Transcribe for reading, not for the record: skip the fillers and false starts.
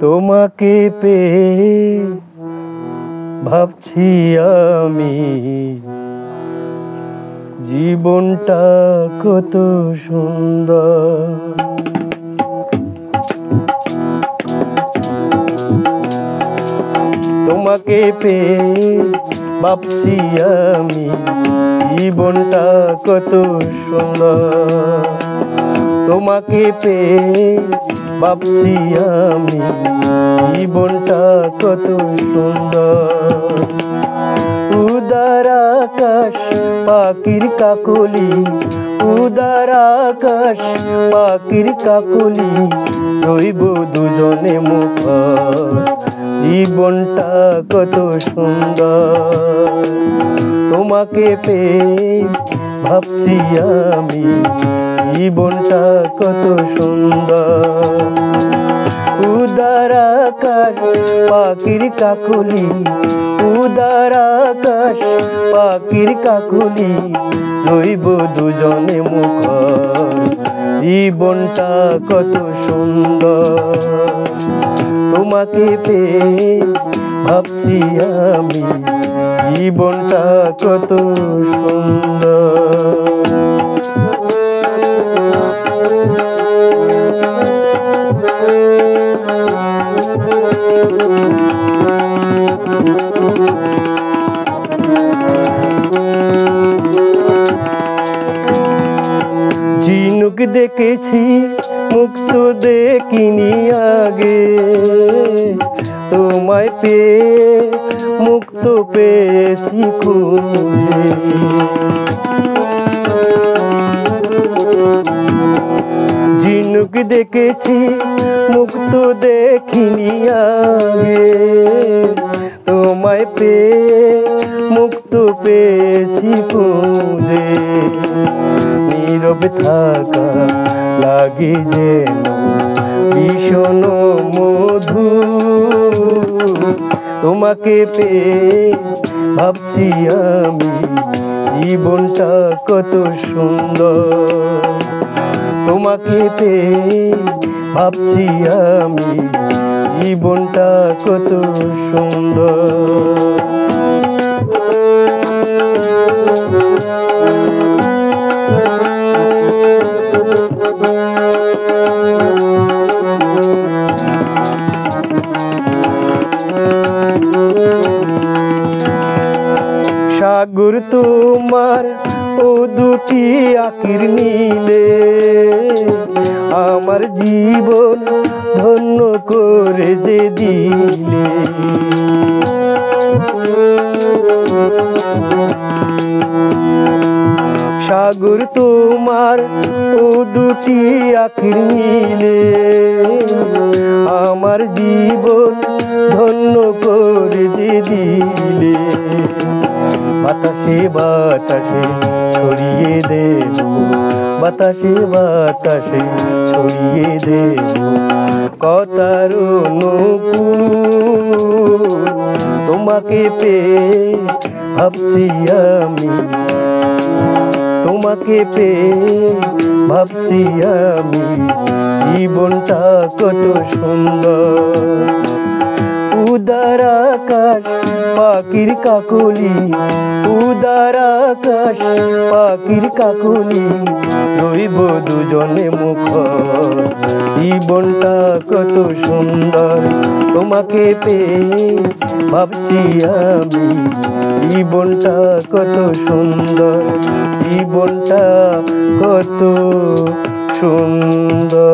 তোমাকে পেয়ে ভাবছি আমি জীবনটা কত সুন্দর। তোমাকে পেয়ে ভাবছি আমি জীবনটা কত সুন্দর। তোমাকে পেয়ে ভাবছি আমি জীবনটা কত সুন্দর। উদার আকাশ পাখির কাকলি, উদার আকাশ পাখির কাকলি, রইব দুজনে মুখর জীবনটা কত সুন্দর। তোমাকে পেয়ে ভাবছি আমি জীবনটা কত সুন্দর। উদার আকাশ পাখির কাকলি, উদার আকাশ পাখির কাকলি, রইব দুজনে মুখর জীবনটা কত সুন্দর। তোমাকে পেয়ে ভাবছি আমি জীবনটা কত সুন্দর। ঝিনুক দেখেছি মুক্ত দেখিনি আগে, তোমায় পেয়ে মুক্ত পেয়েছি খুঁজে। ঝিনুক দেখেছি মুক্ত দেখিনি আগে, তোমায় পেয়ে মুক্ত পেয়েছি খুঁজে। নীরব থাকা লাগে যেন ভীষণ মধু, তোমাকে পেয়ে ভাবছি আমি জীবনটা কত সুন্দর। তোমাকে পেয়ে ভাবছি আমি জীবনটা কত সুন্দর। সাগর তোমার ও দুটি আখির নীলে, আমার জীবন ধন্য করে যে দিলে। সাগর তোমার ও দুটি আখির নীলে, আমার জীবন ধন্য করে যে দিলে। বাতাসে বাতাসে ছড়িয়ে দেব, বাতাসে বাতাসে ছড়িয়ে দেব কথার অনুকূল। তোমাকে পেয়ে ভাবছি আমি, তোমাকে পেয়ে ভাবছি আমি জীবনটা কত সুন্দর। উদার আকাশ পাখির কাকলি, উদার আকাশ পাখির কাকলি, রইব দুজনে মুখর জীবনটা কত সুন্দর। তোমাকে পেয়ে ভাবছি আমি জীবনটা কত সুন্দর, জীবনটা কত সুন্দর।